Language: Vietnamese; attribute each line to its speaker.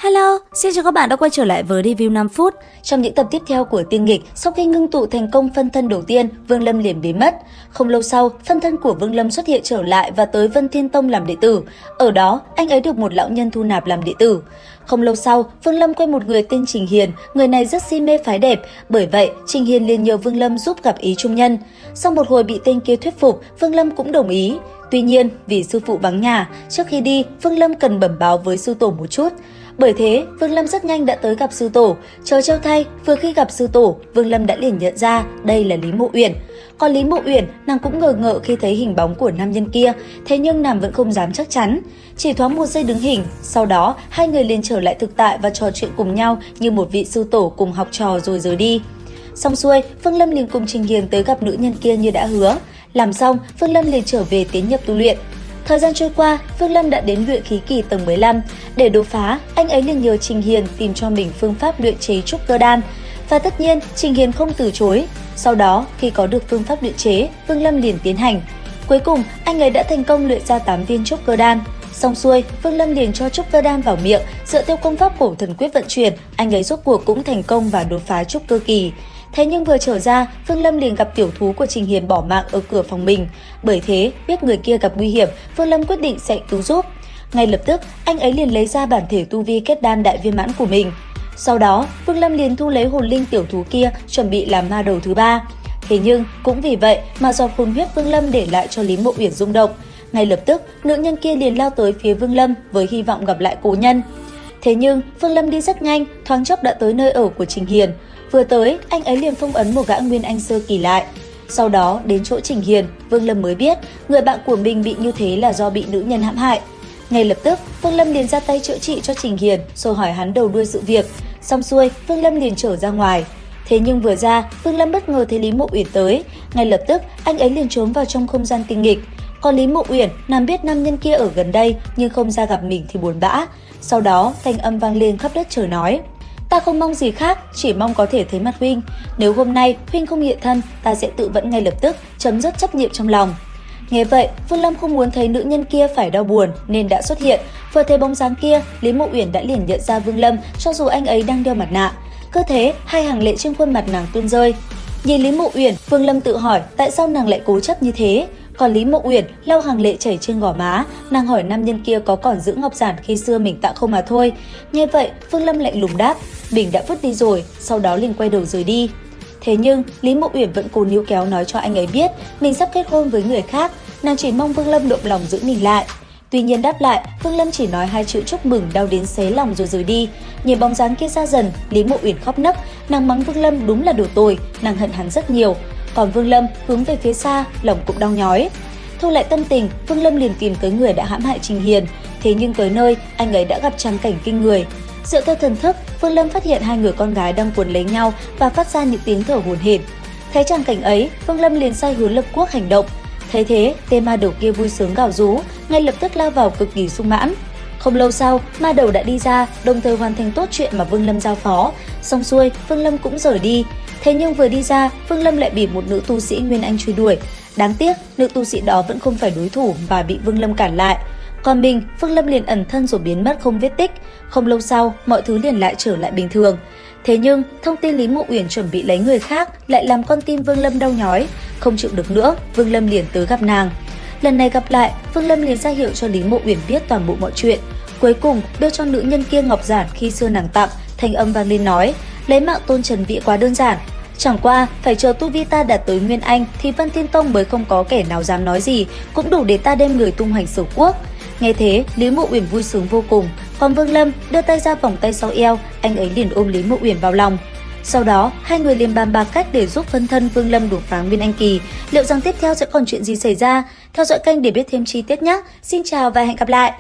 Speaker 1: Hello, xin chào các bạn đã quay trở lại với review 5 phút. Trong những tập tiếp theo của tiên nghịch, sau khi ngưng tụ thành công phân thân đầu tiên, Vương Lâm liền biến mất. Không lâu sau, phân thân của Vương Lâm xuất hiện trở lại và tới Vân Thiên Tông làm đệ tử. Ở đó, anh ấy được một lão nhân thu nạp làm đệ tử. Không lâu sau, Vương Lâm quen một người tên Trình Hiền, người này rất si mê phái đẹp, bởi vậy Trình Hiền liền nhờ Vương Lâm giúp gặp ý trung nhân. Sau một hồi bị tên kia thuyết phục, Vương Lâm cũng đồng ý. Tuy nhiên, vì sư phụ vắng nhà, trước khi đi, Vương Lâm cần bẩm báo với sư tổ một chút. Bởi thế, Vương Lâm rất nhanh đã tới gặp sư tổ. Chờ trêu thay, vừa khi gặp sư tổ, Vương Lâm đã liền nhận ra đây là Lý Mộ Uyển. Còn Lý Mộ Uyển, nàng cũng ngờ ngợ khi thấy hình bóng của nam nhân kia, thế nhưng nàng vẫn không dám chắc chắn. Chỉ thoáng một giây đứng hình, sau đó hai người liền trở lại thực tại và trò chuyện cùng nhau như một vị sư tổ cùng học trò rồi rời đi. Xong xuôi, Vương Lâm liền cùng Trình Hiền tới gặp nữ nhân kia như đã hứa. Làm xong, Vương Lâm liền trở về tiến nhập tu luyện. Thời gian trôi qua, Vương Lâm đã đến luyện khí kỳ tầng 15. Để đột phá, anh ấy liền nhờ Trình Hiền tìm cho mình phương pháp luyện chế trúc cơ đan. Và tất nhiên, Trình Hiền không từ chối. Sau đó, khi có được phương pháp luyện chế, Vương Lâm liền tiến hành. Cuối cùng, anh ấy đã thành công luyện ra 8 viên trúc cơ đan. Xong xuôi, Vương Lâm liền cho trúc cơ đan vào miệng, dựa theo công pháp cổ thần quyết vận chuyển, anh ấy rốt cuộc cũng thành công và đột phá trúc cơ kỳ. Thế nhưng vừa trở ra, Vương Lâm liền gặp tiểu thú của Trình Hiền bỏ mạng ở cửa phòng mình. Bởi thế, biết người kia gặp nguy hiểm, Vương Lâm quyết định sẽ cứu giúp. Ngay lập tức, anh ấy liền lấy ra bản thể tu vi kết đan đại viên mãn của mình. Sau đó, Vương Lâm liền thu lấy hồn linh tiểu thú kia, chuẩn bị làm ma đầu thứ 3. Thế nhưng, cũng vì vậy mà giọt hồn huyết Vương Lâm để lại cho Lý Mộ Uyển rung động. Ngay lập tức, nữ nhân kia liền lao tới phía Vương Lâm với hy vọng gặp lại cố nhân. Thế nhưng, Vương Lâm đi rất nhanh, thoáng chốc đã tới nơi ở của Trình Hiền. Vừa tới, anh ấy liền phong ấn một gã nguyên anh sơ kỳ lại. Sau đó, đến chỗ Trình Hiền, Vương Lâm mới biết người bạn của mình bị như thế là do bị nữ nhân hãm hại. Ngay lập tức, Vương Lâm liền ra tay chữa trị cho Trình Hiền, rồi hỏi hắn đầu đuôi sự việc. Xong xuôi, Vương Lâm liền trở ra ngoài. Thế nhưng vừa ra, Vương Lâm bất ngờ thấy Lý Mộ Uyển tới. Ngay lập tức, anh ấy liền trốn vào trong không gian tinh nghịch. Còn Lý Mộ Uyển, nàng biết nam nhân kia ở gần đây nhưng không ra gặp mình thì buồn bã. Sau đó, thanh âm vang lên khắp đất trời nói: "Ta không mong gì khác, chỉ mong có thể thấy mặt huynh. Nếu hôm nay huynh không hiện thân, ta sẽ tự vẫn ngay lập tức, chấm dứt chấp niệm trong lòng." Nghe vậy, Vương Lâm không muốn thấy nữ nhân kia phải đau buồn nên đã xuất hiện. Vừa thấy bóng dáng kia, Lý Mộ Uyển đã liền nhận ra Vương Lâm, cho dù anh ấy đang đeo mặt nạ. Cứ thế, hai hàng lệ trên khuôn mặt nàng tuôn rơi. Nhìn Lý Mộ Uyển, Vương Lâm tự hỏi tại sao nàng lại cố chấp như thế. Còn Lý Mộ Uyển lau hàng lệ chảy trên gò má, nàng hỏi nam nhân kia có còn giữ ngọc giản khi xưa mình tặng không mà thôi. Nghe vậy, Vương Lâm lạnh lùng đáp: "Mình đã vứt đi rồi", sau đó liền quay đầu rời đi. Thế nhưng, Lý Mộ Uyển vẫn cố níu kéo nói cho anh ấy biết mình sắp kết hôn với người khác, nàng chỉ mong Vương Lâm động lòng giữ mình lại. Tuy nhiên đáp lại, Vương Lâm chỉ nói 2 chữ chúc mừng đau đến xé lòng rồi rời đi. Nhìn bóng dáng kia xa dần, Lý Mộ Uyển khóc nấc, nàng mắng Vương Lâm đúng là đồ tồi, nàng hận hắn rất nhiều. Còn Vương Lâm hướng về phía xa, lòng cũng đau nhói. Thu lại tâm tình, Vương Lâm liền tìm tới người đã hãm hại Trình Hiền. Thế nhưng tới nơi, anh ấy đã gặp trắng cảnh kinh người. Dựa theo thần thức, Vương Lâm phát hiện 2 người con gái đang cuốn lấy nhau và phát ra những tiếng thở hổn hển. Thấy tràng cảnh ấy, Vương Lâm liền sai Hứa Lập Quốc hành động. Thấy thế, tên ma đầu kia vui sướng gào rú, ngay lập tức lao vào cực kỳ sung mãn. Không lâu sau, ma đầu đã đi ra, đồng thời hoàn thành tốt chuyện mà Vương Lâm giao phó. Xong xuôi, Vương Lâm cũng rời đi. Thế nhưng vừa đi ra, Vương Lâm lại bị một nữ tu sĩ Nguyên Anh truy đuổi. Đáng tiếc, nữ tu sĩ đó vẫn không phải đối thủ và bị Vương Lâm cản lại. Còn mình, Vương Lâm liền ẩn thân rồi biến mất không vết tích. Không lâu sau, mọi thứ liền lại trở lại bình thường. Thế nhưng, thông tin Lý Mộ Uyển chuẩn bị lấy người khác lại làm con tim Vương Lâm đau nhói. Không chịu được nữa, Vương Lâm liền tới gặp nàng. Lần này gặp lại, Vương Lâm liền ra hiệu cho Lý Mộ Uyển biết toàn bộ mọi chuyện. Cuối cùng, đưa cho nữ nhân kia ngọc giản khi xưa nàng tặng, thanh âm vang lên nói: "Lấy mạng Tôn Trần Vị quá đơn giản. Chẳng qua, phải chờ tu vi ta đạt tới Nguyên Anh thì Vân Thiên Tông mới không có kẻ nào dám nói gì, cũng đủ để ta đem người tung hoành Sở Quốc." Nghe thế, Lý Mộ Uyển vui sướng vô cùng. Còn Vương Lâm đưa tay ra vòng tay sau eo, anh ấy liền ôm Lý Mộ Uyển vào lòng. Sau đó, hai người liền bàn bạc cách để giúp phân thân Vương Lâm đột phá Nguyên Anh kỳ. Liệu rằng tiếp theo sẽ còn chuyện gì xảy ra? Theo dõi kênh để biết thêm chi tiết nhé. Xin chào và hẹn gặp lại!